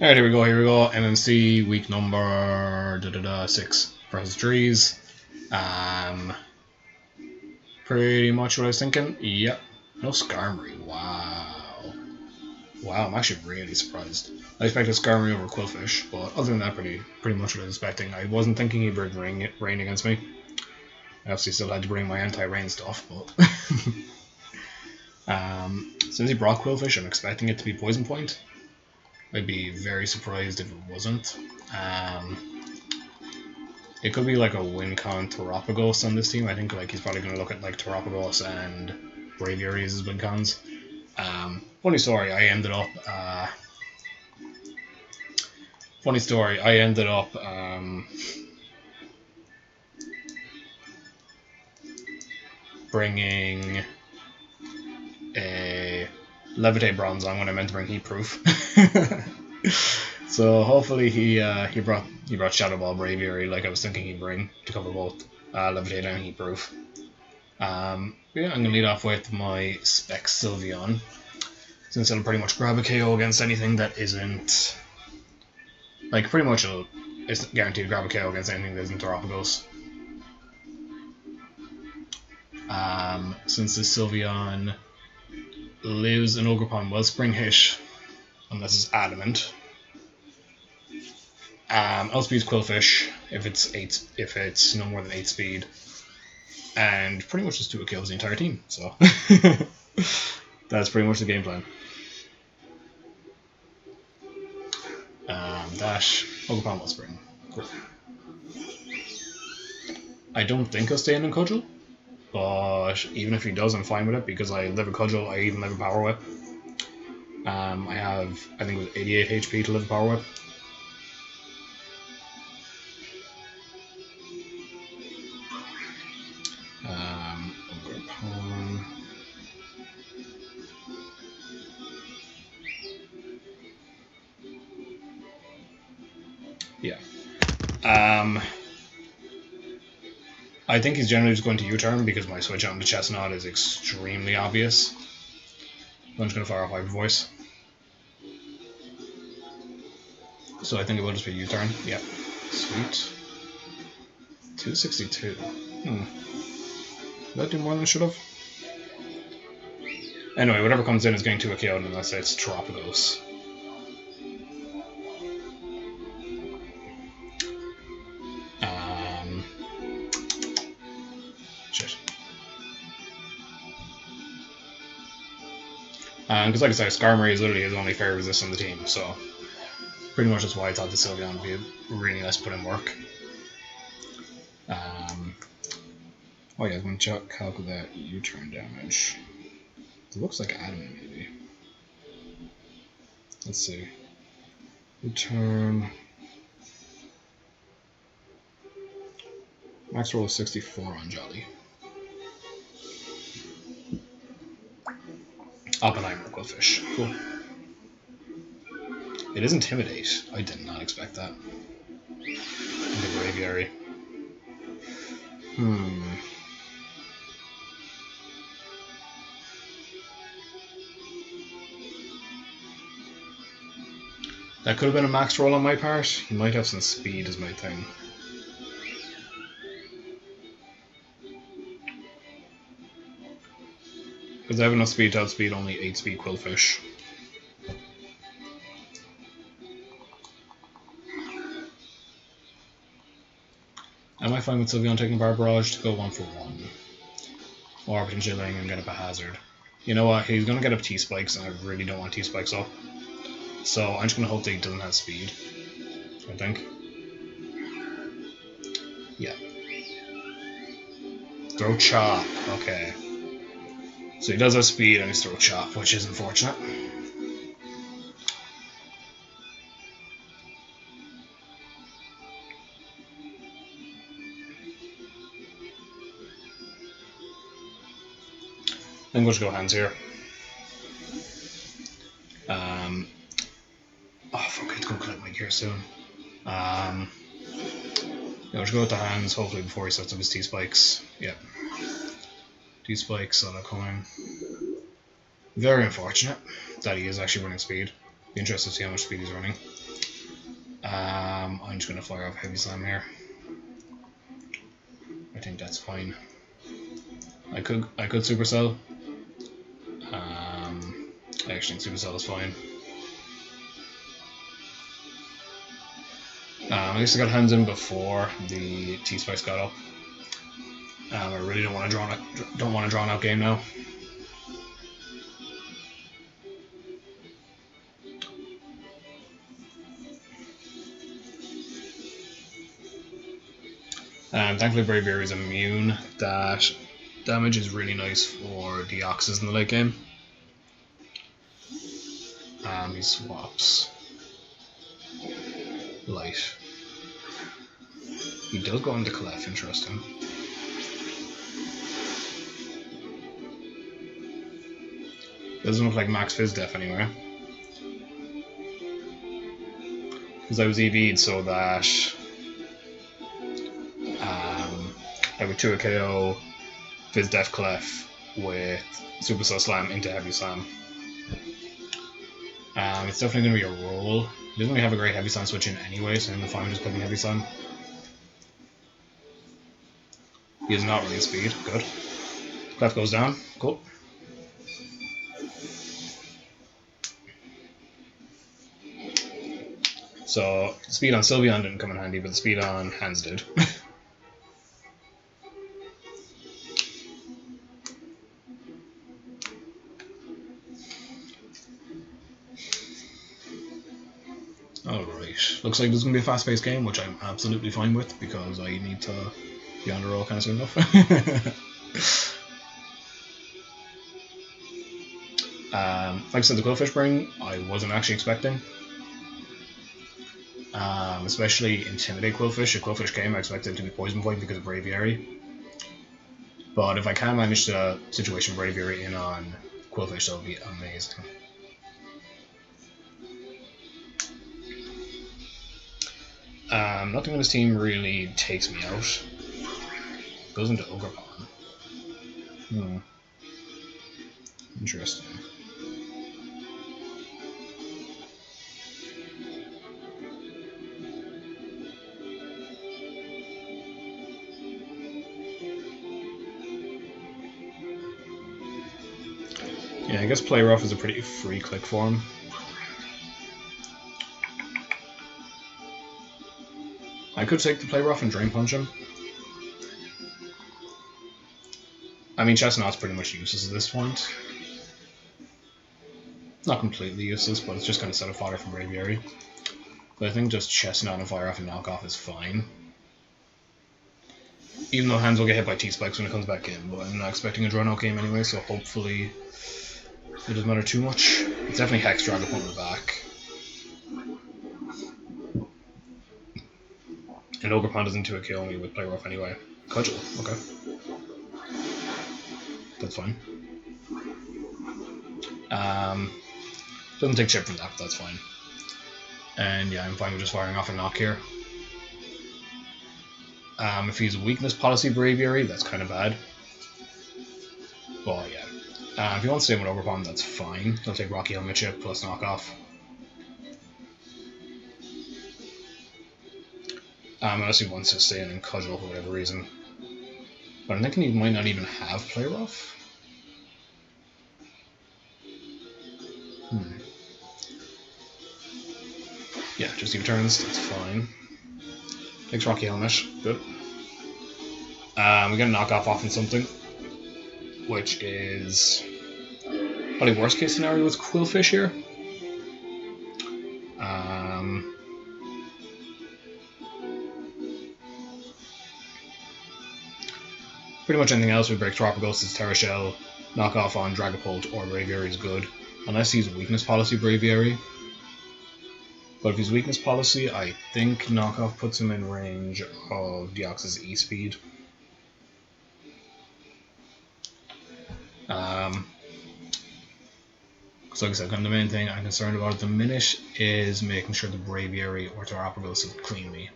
Alright, here we go. MMC week number 6 versus Dries. Pretty much what I was thinking. Yep. No Skarmory. Wow, I'm actually really surprised. I expected Skarmory over Quillfish, but other than that, pretty much what I was expecting. I wasn't thinking he'd bring rain against me. I obviously still had to bring my anti-rain stuff, but since he brought Quillfish, I'm expecting it to be Poison Point. I'd be very surprised if it wasn't. It could be like a Wincon Terapagos on this team. I think like he's probably going to look at like Terapagos and Braviary as his Wincons. Funny story, I ended up bringing a Levitate Bronzong when I meant to bring Heat Proof. So hopefully he brought Shadow Ball Braviary like I was thinking he'd bring to cover both Levitate and Heat Proof. Yeah, I'm gonna lead off with my Spec Sylveon, since it'll pretty much grab a KO against anything that isn't like it's guaranteed to grab a KO against anything that isn't Terapagos. Since the Sylveon lives an Ogerpon Wellspring hit, unless it's adamant. Outspeeds Quillfish if it's no more than 8 speed, and pretty much just 2 kills the entire team. So that's pretty much the game plan. Dash Ogerpon Wellspring. Cool. I don't think he'll stay in Cudgel, but even if he does, I'm fine with it because I live a Cudgel. I even live a Power Whip. I have, I think it was 88 HP to live a Power Whip. Yeah. I think he's generally just going to U-turn because my switch on to Chestnut is extremely obvious. I'm just going to fire off Hyper Voice. So I think it will just be U-turn. Yep. Sweet. 262. Did that do more than it should have? Anyway, whatever comes in is getting to a KO unless it's Terapagos. Shit. Because like I said, Skarmory is literally his only fair resist on the team, so pretty much that's why I thought the Sylveon would be really nice to put in work. Oh yeah, I'm going to calculate U-turn damage. It looks like adamant maybe. Let's see. U-turn. Max roll is 64 on Jolly. Oppenheimer Quillfish. Cool. It is Intimidate. I did not expect that. And the Braviary. That could have been a max roll on my part. He might have some speed is my thing. Because I have enough speed to outspeed only 8 speed Quillfish. Am I fine with Sylveon taking Bar Barrage to go 1-for-1? Or potentially letting him get up a Hazard? You know what, he's going to get up T-Spikes and I really don't want T-Spikes up. So I'm just going to hope that he doesn't have speed. I think. Yeah. Throw Chop, okay. So he does have speed and he's Throw Chop, which is unfortunate. I'm going to go hands here. Oh fuck, I have to go collect my gear soon. Yeah, we'll just go with the hands, hopefully before he sets up his T-Spikes. Yep. T-Spikes on a coin. Very unfortunate that he is actually running speed. Be interested to see how much speed he's running. I'm just going to fire off Heavy Slam here. I think that's fine. I could Supercell. I actually think Supercell is fine. At least I got hands in before the T-Spice got up. I really don't want to draw an out game now. Thankfully Braviary is immune. That damage is really nice for the Oxes in the late game. He swaps Light. He does go into Clef, interesting. Doesn't look like max Fizz Def anywhere. Because I was EV'd so that I would 2 a KO Fizz Def Clef with Supercell Slam into Heavy Slam. It's definitely going to be a roll. He doesn't really have a great Heavy Slam switch in anyway, so I'm fine with just picking Heavy Slam. He is not really speed, good. Clef goes down, cool. So, the speed on Sylveon didn't come in handy, but the speed on Hands did. Alright, looks like there's going to be a fast-paced game, which I'm absolutely fine with, because I need to be on the roll kind of soon enough. Like I said, the Quillfish Bring, I wasn't actually expecting. Especially Intimidate Quillfish. If Quillfish came, I expected it to be Poison Point because of Braviary. But if I can manage the situation Braviary in on Quillfish, that would be amazing. Nothing on this team really takes me out. Goes into Ogerpon. Interesting. Yeah, I guess Play Rough is a pretty free click for him. I could take the Play Rough and Drain Punch him. I mean, Chestnut's pretty much useless at this point. Not completely useless, but it's just going to set a fodder from Braviary. But I think just Chestnut and Fire Off and Knock Off is fine. Even though Hands will get hit by T-Spikes when it comes back in, but I'm not expecting a drawn-out game anyway, so hopefully it doesn't matter too much. It's definitely Hex Dragapult on the back. And Ogerpon doesn't 2 kill me with Play Rough anyway. Cudgel, okay. That's fine. Doesn't take chip from that, but that's fine. And yeah, I'm fine with just firing off a knock here. If he's Weakness Policy Braviary, that's kind of bad. But yeah. If he wants to stay with Ogerpon, that's fine. He'll take Rocky Helmet Chip plus knockoff. Unless he wants to stay in Cudgel for whatever reason. But I'm thinking he might not even have Play Rough. Yeah, just U-turns, that's fine. Takes Rocky Helmet, good. We get a knockoff off in something, which is probably worst case scenario with Quillfish here. Pretty much anything else we break Tropicos, Terra Shell, knockoff on Dragapult or Braviary is good, unless he's Weakness Policy Braviary. But if he's Weakness Policy, I think knockoff puts him in range of Deoxys E-Speed. So like I said, kind of the main thing I'm concerned about at the minute is making sure the Braviary or Tropicos will clean me.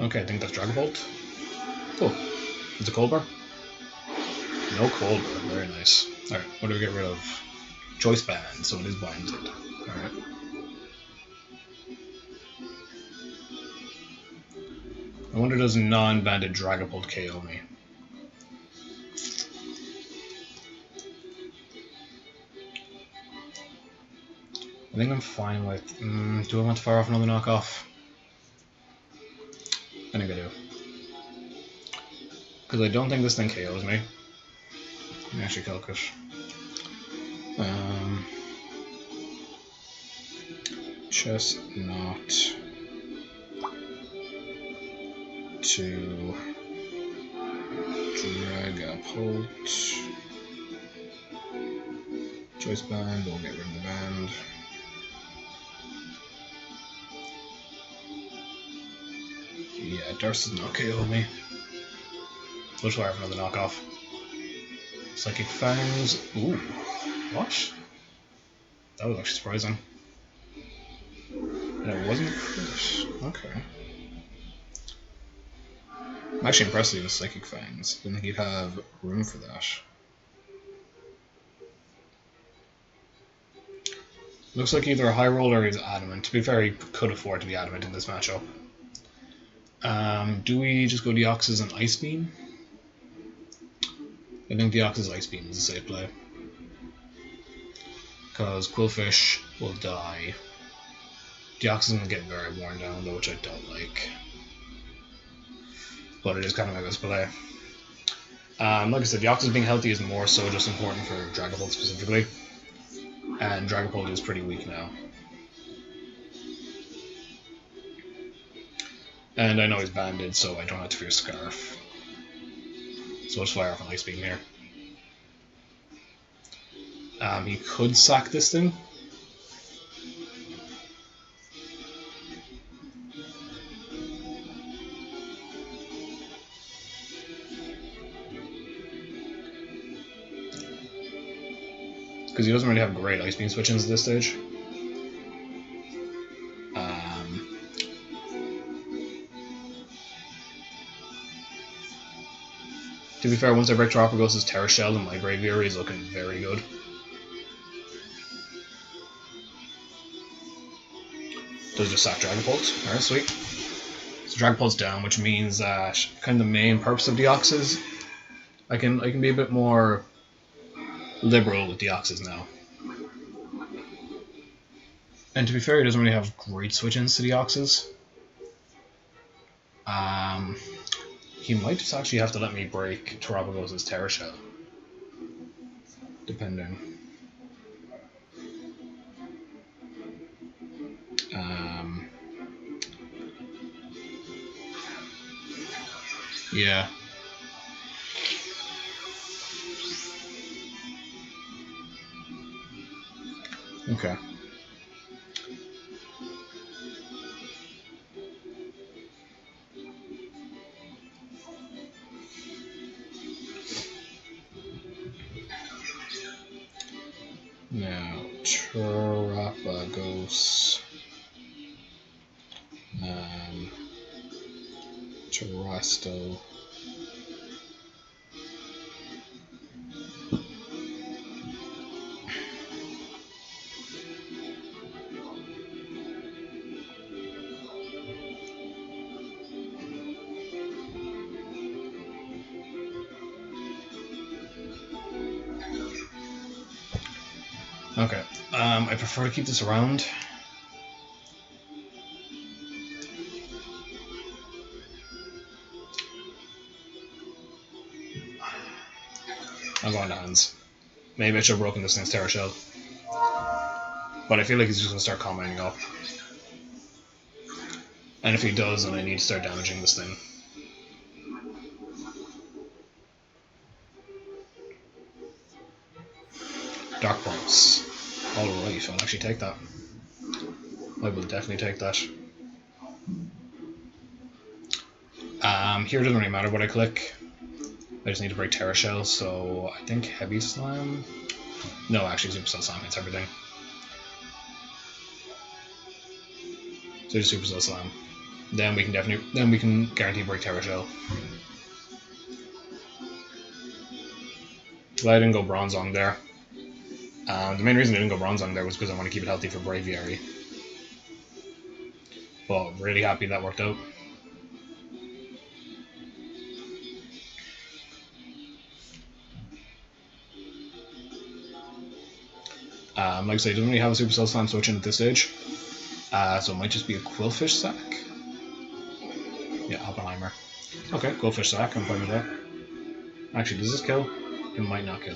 Okay, I think that's Dragon Bolt. Cool. It's a Colbur? No Colbur, very nice. Alright, what do we get rid of? Choice Band, so it is binded. Alright. I wonder does non-banded Dragapult KO me? I think I'm fine with... do I want to fire off another knockoff? I think I do. Because I don't think this thing KOs me. Let me actually calculate. Chestnut to Dragapult. Choice Band, we'll get rid of the band. Yeah, Darce does not KO me. Which will have another knockoff. Psychic Fangs. Ooh. What? That was actually surprising. And it wasn't crit. Okay. I'm actually impressed with Psychic Fangs. Didn't think he'd have room for that. Looks like either a high roll or he's adamant. To be fair, he could afford to be adamant in this matchup. Do we just go Deoxys and Ice Beam? I think Deoxys Ice Beam is a safe play. Because Quillfish will die. Deoxys will get very worn down though, which I don't like. But it is kind of my best play. Like I said, Deoxys being healthy is more so just important for Dragapult specifically. And Dragapult is pretty weak now. And I know he's banded, so I don't have to fear Scarf. So let's fire off an Ice Beam here. He could sack this thing. Because he doesn't really have great Ice Beam switch-ins at this stage. To be fair, once I break Terrapagos' Terra Shell in my Braviary is looking very good. Does just sack Dragapult. Alright, sweet. So Dragapult's down, which means that kind of the main purpose of Deoxys, I can be a bit more liberal with Deoxys now. And to be fair, he doesn't really have great switch-ins to Deoxys. He might just actually have to let me break Terrapagos' Terra Shell. Depending. Yeah. Okay. Now, Terrapagos, Terresto, okay, I prefer to keep this around. I'm going to hands. Maybe I should have broken this thing's Terra Shell. But I feel like he's just going to start combining up. And if he does, then I need to start damaging this thing. Dark Pulse. Alright, I'll actually take that. I will definitely take that. Here it doesn't really matter what I click. I just need to break Terra Shell, so I think Heavy Slam? No, actually Supercell Slam hits everything. So just Supercell Slam. then we can guarantee break Terra Shell. Well, I didn't go Bronzong there. The main reason I didn't go Bronzong there was because I want to keep it healthy for Braviary. But really happy that worked out. Like I say, doesn't really have a Supercell Slam switching at this stage. So it might just be a Quillfish Sack. Yeah, Oppenheimer. Okay, Quillfish Sack, I'm fine with that. Actually, does this kill? It might not kill.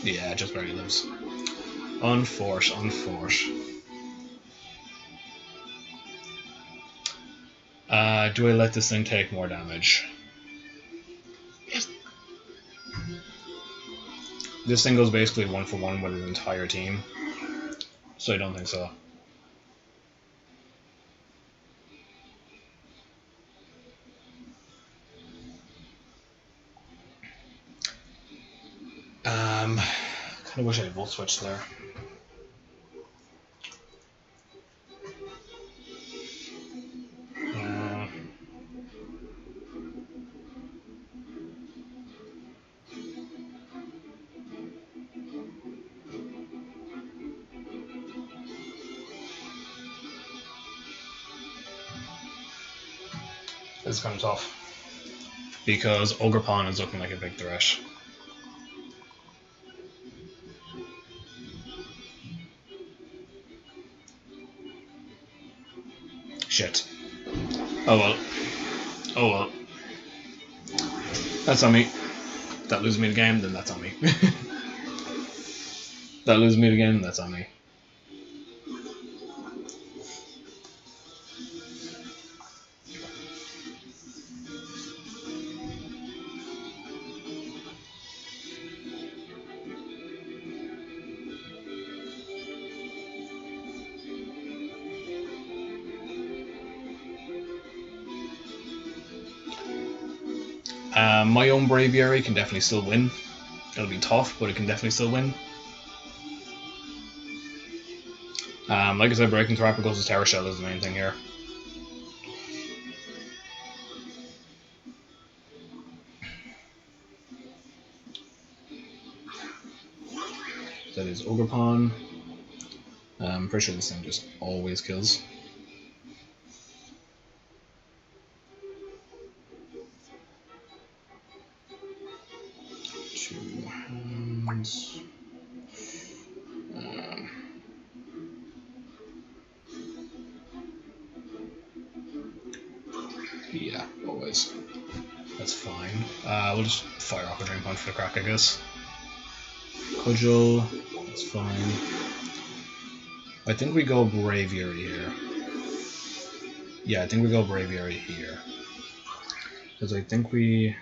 Yeah, it just barely lives. Unforce. Do I let this thing take more damage? This thing goes basically 1-for-1 with his entire team, so I don't think so. Kind of wish I had Volt Switch there. It's kind of tough because Ogerpon is looking like a big threat. Shit. Oh well. That's on me. If that loses me the game, then that's on me. That loses me the game, that's on me. My own Braviary can definitely still win. It'll be tough, but it can definitely still win. Like I said, breaking Therapagos' Terra Shell is the main thing here. That is Ogerpon. I'm pretty sure this thing just always kills. Two hands. Yeah, always. That's fine. We'll just fire off a Drain Punch for the crack, I guess. Cudgel, that's fine. I think we go Braviary here. Yeah, I think we go Braviary here. Because I think we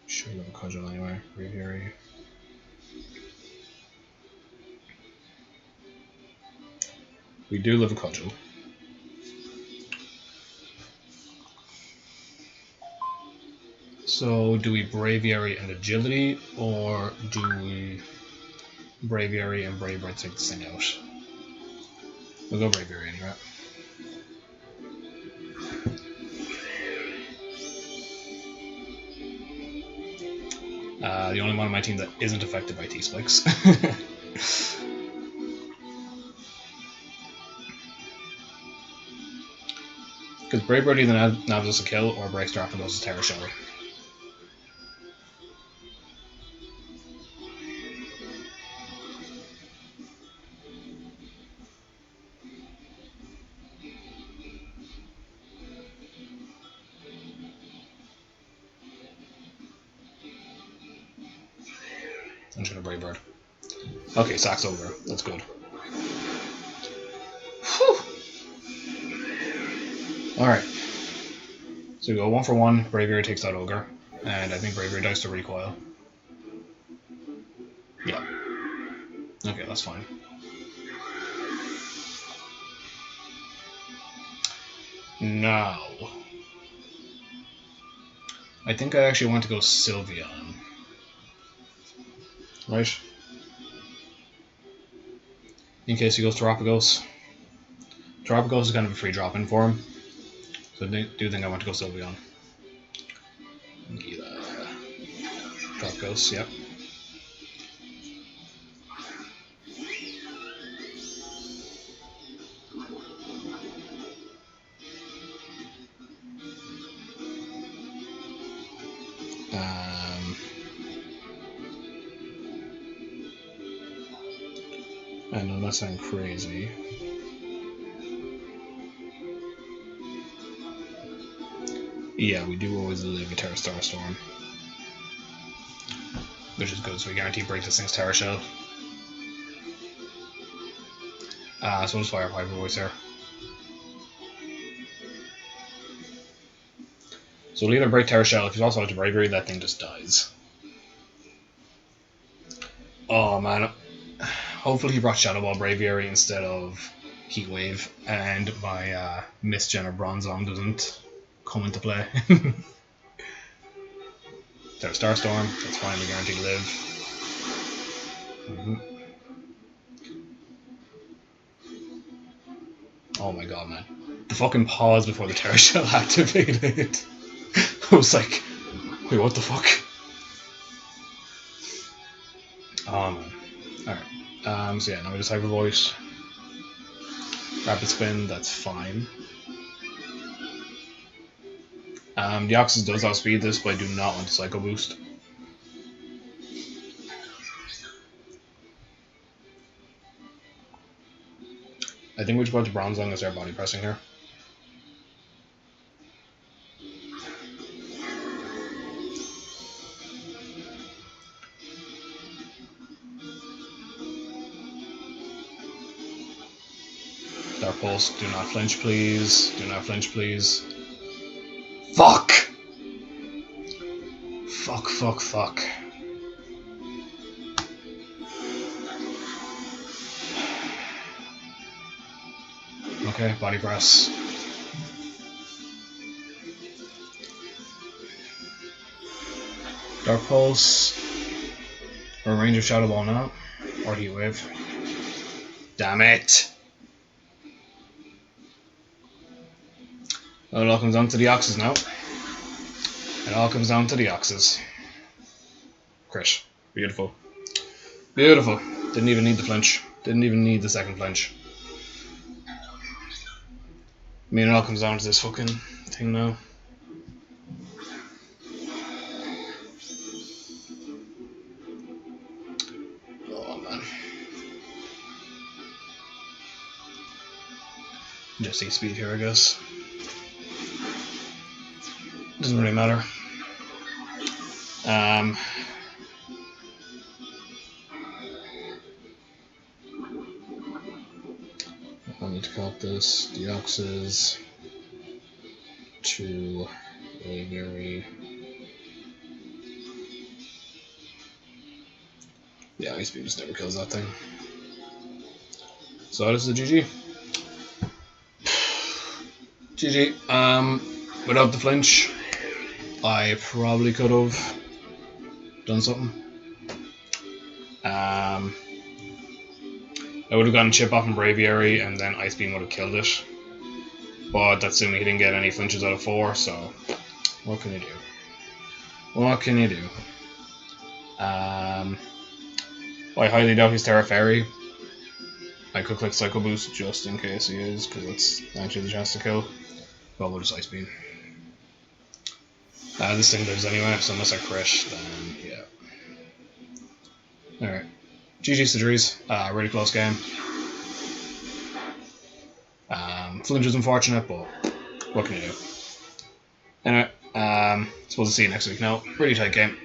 should go Cudgel anyway. Braviary. We do live a Cudgel. So, do we Braviary and Agility, or do we Braviary and Brave Bird take this thing out? We'll go Braviary anyway. The only one on my team that isn't affected by T-Spikes. Because Brave Bird either nabs us a kill or breaks Drop and goes to Terra Shell. I'm just gonna Brave Bird. Okay, sack's over. That's good. Whew. Alright. So we go 1-for-1. Braviary takes out Ogre. And I think Braviary dies to recoil. Yeah. Okay, that's fine. Now, I think I actually want to go Sylveon. Right? In case he goes Terapagos. Tropical is kind of a free drop in for him. So I do think I want to go Sylveon. Drop Ghost, yep. I know that sounds crazy. Yeah, we do always live a Terra Star Storm. Which is good, so we guarantee break this thing's Terra Shell. So we'll just fire Hyper Voice here. So we'll either break Terra Shell, if he's also out to Bravery, that thing just dies. Oh man. Hopefully he brought Shadow Ball Braviary instead of Heat Wave, and my Misgen or Bronzong doesn't come into play. There's Starstorm, that's fine, we guarantee to live. Oh my god, man. The fucking pause before the Terra Shell activated. I was like, wait, what the fuck? Oh man. Alright. So yeah, now we just Hyper Voice. Rapid Spin, that's fine. Deoxys does outspeed this, but I do not want to Psycho Boost. I think we should go to Bronzong as our body pressing here. Dark Pulse, do not flinch please. Do not flinch please. Fuck! Fuck. Okay, body press. Dark Pulse. Or Ranger Shadow Ball now. Or Heat Wave. Damn it! Well, it all comes down to the Oxes now. It all comes down to the Oxes. Crit. Beautiful. Beautiful. Didn't even need the flinch. Didn't even need the second flinch. I mean, it all comes down to this fucking thing now. Oh, man. Just see speed here, I guess. Doesn't really matter. I need to cut this. Deoxys to Braviary. Yeah, Ice Beam just never kills that thing. So this is the GG. GG. Without the flinch, I probably could have done something. I would have gotten Chip off in Braviary, and then Ice Beam would have killed it. But that's assuming he didn't get any flinches out of 4, so what can you do? What can you do? I highly doubt he's Terra Fairy. I could click Psycho Boost just in case he is, because it's actually the chance to kill. But we'll just Ice Beam. This thing lives anyway, so unless I crit, then yeah. Alright. GG's to Dries. Really close game. Flinch is unfortunate, but what can you do? Anyway, suppose we'll see you next week now. Really tight game.